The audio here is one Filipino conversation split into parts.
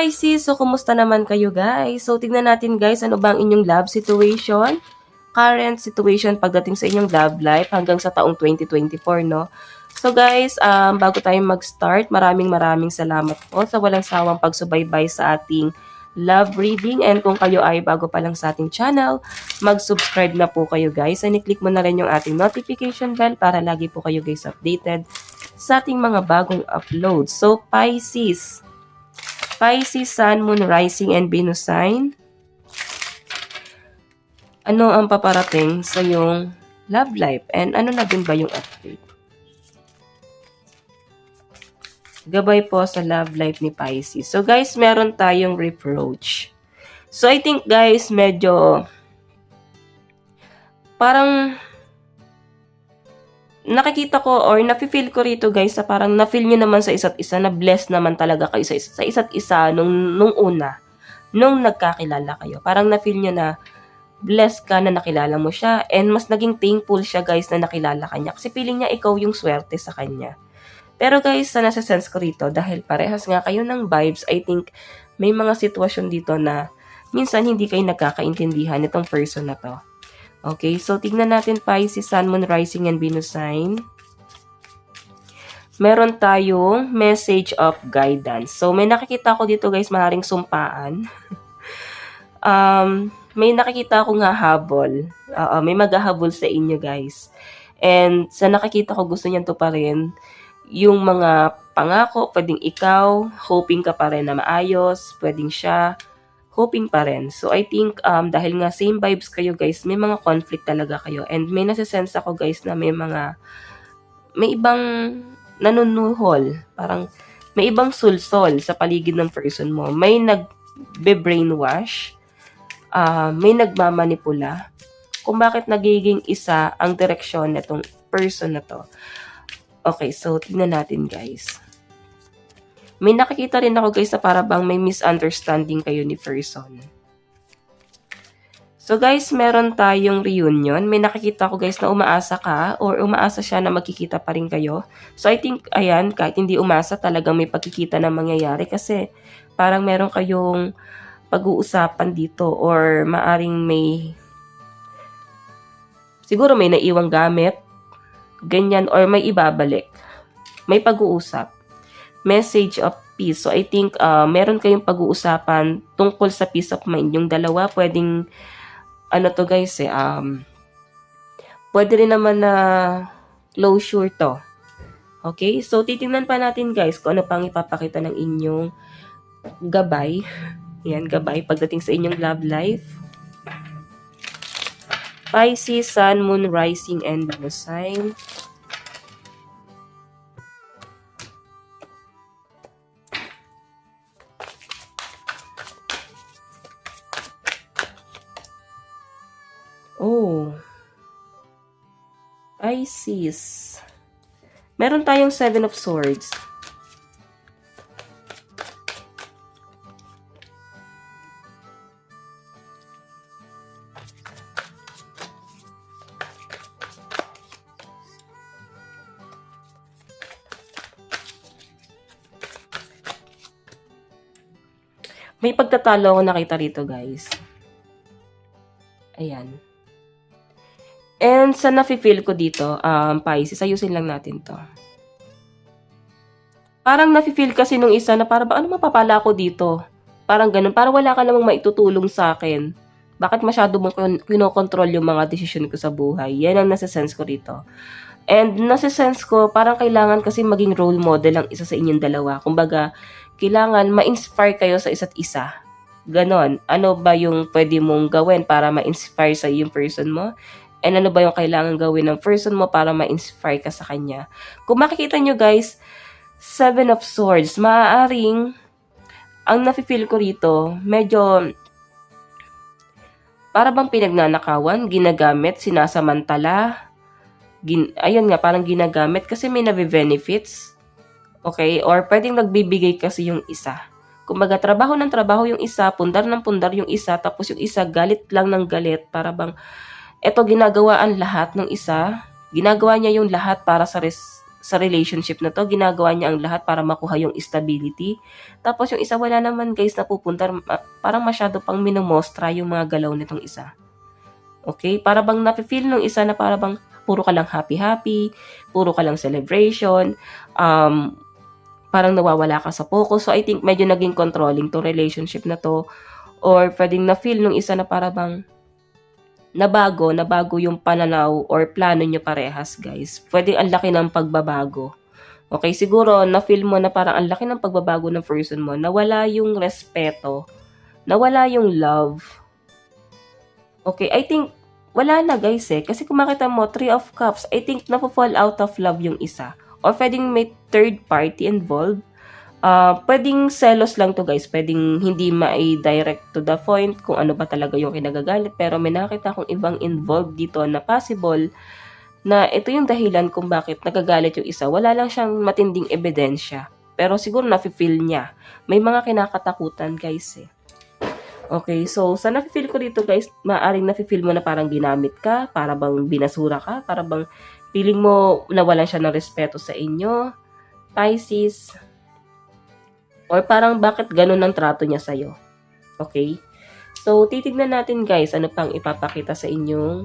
Pisces, so kumusta naman kayo guys? So tingnan natin guys, ano bang inyong love situation? Current situation pagdating sa inyong love life hanggang sa taong 2024, no? So guys, bago tayo mag-start, maraming salamat po sa walang sawang pagsubaybay sa ating love reading. And kung kayo ay bago pa lang sa ating channel, mag-subscribe na po kayo guys. And i-click mo na rin yung ating notification bell para lagi po kayo guys updated sa ating mga bagong uploads. So Pisces, Sun, Moon, Rising, and Venus sign. Ano ang paparating sa yung love life? And ano na din ba yung update? Gabay po sa love life ni Pisces. So guys, meron tayong reproach. So I think guys, medyo parang nakikita ko or nafe-feel ko rito guys sa parang na-feel nyo naman sa isa't isa na blessed naman talaga kayo sa isa't isa nung una, nung nagkakilala kayo. Parang na-feel nyo na blessed ka na nakilala mo siya and mas naging thankful siya guys na nakilala ka niya kasi feeling niya ikaw yung swerte sa kanya. Pero guys, sa nasa-sense ko rito dahil parehas nga kayo ng vibes, I think may mga sitwasyon dito na minsan hindi kayo nagkakaintindihan itong person na to. Okay, so tignan natin Pisces, Sun, Moon, Rising, and Venus sign. Meron tayong message of guidance. So may nakikita ko dito guys, maaaring sumpaan. May nakikita akong hahabol. May maghahabol sa inyo guys. And sa nakikita ko gusto niyan to pa rin. Yung mga pangako, pwedeng ikaw, hoping ka pa rin na maayos, pwedeng siya, hoping pa rin. So, I think, dahil nga same vibes kayo guys, may mga conflict talaga kayo. And may nasa-sense ako guys na may ibang nanunuhol. Parang, may ibang sulsol sa paligid ng person mo. May nag-brainwash. May nagmamanipula. Kung bakit nagiging isa ang direksyon nitong person na to. Okay, so, tingnan natin guys. May nakikita rin ako guys na para bang may misunderstanding kayo ni person. So guys, meron tayong reunion. May nakikita ko guys na umaasa ka or umaasa siya na magkikita pa rin kayo. So I think, ayan, kahit hindi umasa, talagang may pagkikita na mangyayari kasi parang meron kayong pag-uusapan dito or maaring siguro may naiwang gamit, ganyan, or may ibabalik. May pag-uusap. Message of peace. So, I think, meron kayong pag-uusapan tungkol sa peace of mind. Yung dalawa, pwedeng, ano to guys pwede rin naman na closure to. Okay? So, titingnan pa natin guys kung ano pang ipapakita ng inyong gabay. Yan, gabay pagdating sa inyong love life. Pisces, Sun, Moon, Rising, and Venus sign. Oh, Pisces. Meron tayong 7 of Swords. May pagtatalo ako nakita rito, guys. Ayan. And sa nafe-feel ko dito, Pisces, ayusin lang natin to. Parang nafe-feel kasi nung isa na parang, ano mapapala ko dito? Parang ganun. Parang wala ka namang maitutulong sa akin. Bakit masyado mong kinokontrol yung mga desisyon ko sa buhay? Yan ang nasa-sense ko rito. And nasa-sense ko, parang kailangan kasi maging role model ang isa sa inyong dalawa. Kumbaga, kailangan ma-inspire kayo sa isa't isa. Ganon. Ano ba yung pwede mong gawin para ma-inspire sa yung person mo? And ano ba yung kailangan gawin ng person mo para ma-inspire ka sa kanya? Kung makikita nyo guys, 7 of Swords, maaaring, ang nafe-feel ko rito, medyo, para bang pinagnanakawan, ginagamit, sinasamantala, ayun nga, parang ginagamit kasi may nabe-benefits, okay? Or pwedeng nagbibigay kasi yung isa. Kumbaga, trabaho ng trabaho yung isa, pundar ng pundar yung isa, tapos yung isa, galit lang ng galit, para bang, eto ginagawa ang lahat ng isa, ginagawa niya yung lahat para sa sa relationship na to. Ginagawa niya ang lahat para makuha yung stability. Tapos yung isa wala naman guys napupunta, parang masyado pang minomostra yung mga galaw nitong isa. Okay? Para bang nafe-feel nung isa na para bang puro ka lang happy-happy, puro ka lang celebration, parang nawawala ka sa focus. So I think medyo naging controlling to relationship na to. Or pwedeng na-feel nung isa na para bang nabago yung pananaw or plano nyo parehas, guys. Pwedeng ang laki ng pagbabago. Okay, siguro na-feel mo na parang ang laki ng pagbabago ng person mo, nawala yung respeto, nawala yung love. Okay, I think wala na guys kasi kung makita mo, 3 of Cups, I think napafall out of love yung isa. Or pwedeng may third party involved. Pwedeng selos lang to guys, pwedeng hindi ma-direct to the point kung ano ba talaga yung kinagagalit, pero may nakita akong ibang involved dito na possible na ito yung dahilan kung bakit nagagalit yung isa. Wala lang siyang matinding ebidensya, pero siguro nafe-feel niya. May mga kinakatakutan guys Okay, so sa nafe-feel ko dito guys, maaaring nafe-feel mo na parang ginamit ka, para bang binasura ka, para bang feeling mo nawalan siya ng respeto sa inyo, Pisces. Or parang bakit ganun ang trato niya sa'yo. Okay? So, titignan natin guys, ano pang ipapakita sa inyong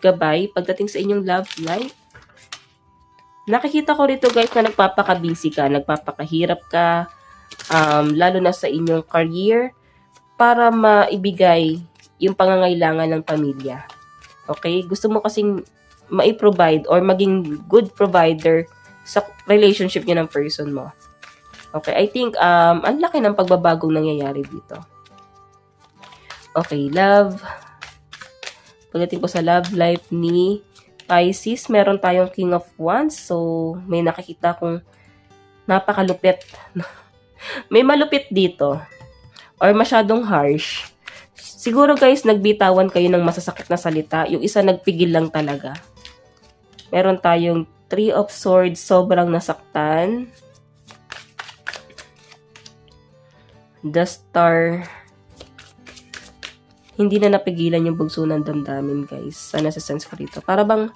gabay pagdating sa inyong love life. Nakikita ko rito guys na nagpapaka-busy ka, nagpapakahirap ka, lalo na sa inyong career, para maibigay yung pangangailangan ng pamilya. Okay? Gusto mo kasing mai-provide or maging good provider sa relationship niyo ng person mo. Okay, I think ang laki ng pagbabagong nangyayari dito. Okay, love. Pagdating po sa love life ni Pisces, meron tayong King of Wands. So, may nakikita kong napakalupit. May malupit dito. Or masyadong harsh. Siguro guys, nagbitawan kayo ng masasakit na salita. Yung isa nagpigil lang talaga. Meron tayong 3 of Swords, sobrang nasaktan. The Star. Hindi na napigilan yung bugso ng damdamin, guys. Sa nasa-sense ko rito. Para bang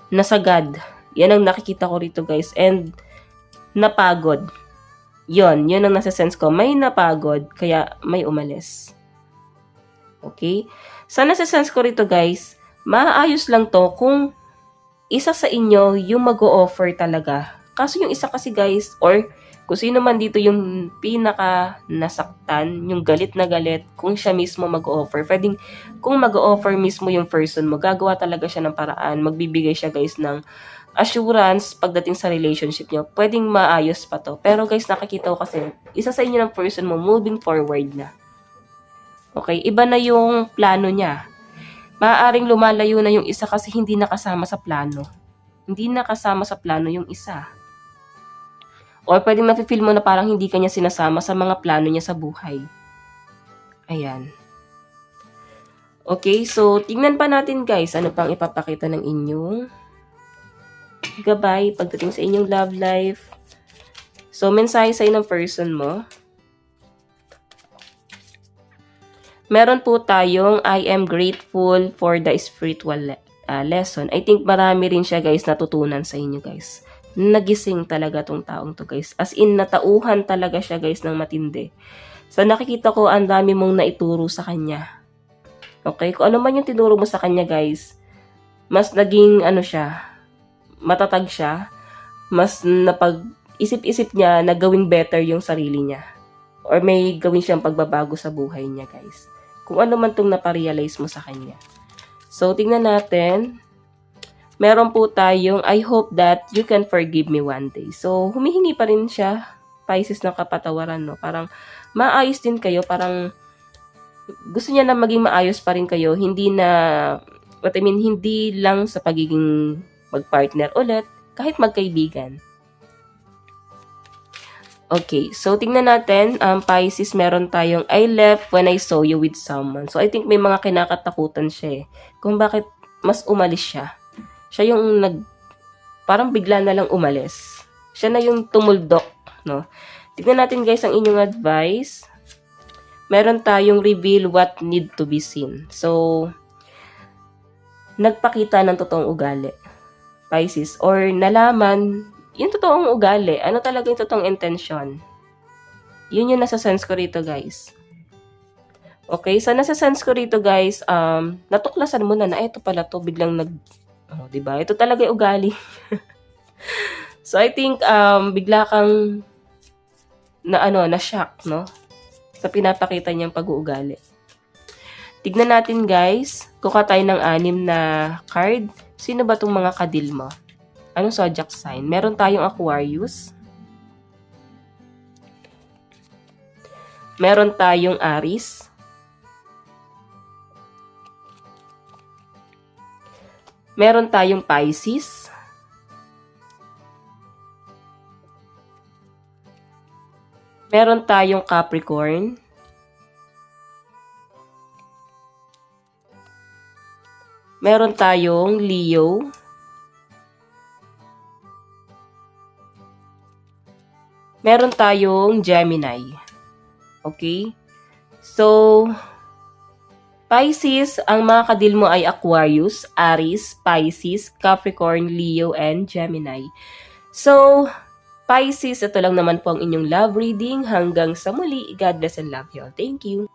nasagad. Yan ang nakikita ko rito, guys. And napagod. Yun ang nasa-sense ko. May napagod, kaya may umalis. Okay? Sa nasa-sense ko rito, guys, maayos lang to kung isa sa inyo yung mag-o-offer talaga. Kaso yung isa kasi guys, or kung sino man dito yung pinaka nasaktan, yung galit na galit, kung siya mismo mag-o-offer, pwedeng kung mag-o-offer mismo yung person mo, gagawa talaga siya ng paraan, magbibigay siya guys ng assurance pagdating sa relationship niyo, pwedeng maayos pa to. Pero guys, nakikita ko kasi, isa sa inyo ng person mo, moving forward na. Okay, iba na yung plano niya. Maaaring lumalayo na yung isa kasi hindi nakasama sa plano. Hindi nakasama sa plano yung isa. Or pwedeng nafe-feel mo na parang hindi kanya sinasama sa mga plano niya sa buhay. Ayan. Okay, so tingnan pa natin guys, ano pang ipapakita ng inyong gabay pagdating sa inyong love life. So, mensahe sa ng person mo. Meron po tayong I am grateful for the spiritual lesson. I think marami rin siya guys natutunan sa inyo guys. Nagising talaga tong taong to guys. As in natauhan talaga siya guys ng matindi. So nakikita ko ang dami mong naituro sa kanya. Okay, kung ano man yung tinuro mo sa kanya guys, mas naging ano siya, matatag siya, mas napag-isip-isip niya na gawing better yung sarili niya. Or may gawin siyang pagbabago sa buhay niya guys. Kung ano man itong naparealize mo sa kanya. So, tingnan natin. Meron po tayong, I hope that you can forgive me one day. So, humihingi pa rin siya, Pisces, ng kapatawaran, no? Parang, maayos din kayo. Parang, gusto niya na maging maayos pa rin kayo. Hindi na, hindi lang sa pagiging mag-partner ulit, kahit magkaibigan. Okay, so tingnan natin, Pisces, meron tayong I left when I saw you with someone. So I think may mga kinakatakutan siya kung bakit mas umalis siya. Siya yung parang bigla na lang umalis. Siya na yung tumuldok, no? Tingnan natin guys ang inyong advice. Meron tayong reveal what need to be seen. So, nagpakita ng totoong ugali. Pisces, or nalaman yung totoong ugali. Ano talaga yung totoong intention? Yun yung nasa sense ko rito, guys. Okay, so nasa sense ko rito, guys, natuklasan mo na ito pala to, biglang diba? Ito talaga yung ugali. So, I think, bigla kang na-shock, no? Sa pinapakita niyang pag-uugali. Tignan natin, guys, kuha tayo ng 6 na card. Sino ba tong mga kadil mo? Anong zodiac sign? Meron tayong Aquarius. Meron tayong Aries. Meron tayong Pisces. Meron tayong Capricorn. Meron tayong Leo. Meron tayong Gemini. Okay? So, Pisces, ang mga kadil mo ay Aquarius, Aries, Pisces, Capricorn, Leo, and Gemini. So, Pisces, ito lang naman po ang inyong love reading. Hanggang sa muli, God bless and love you all. Thank you.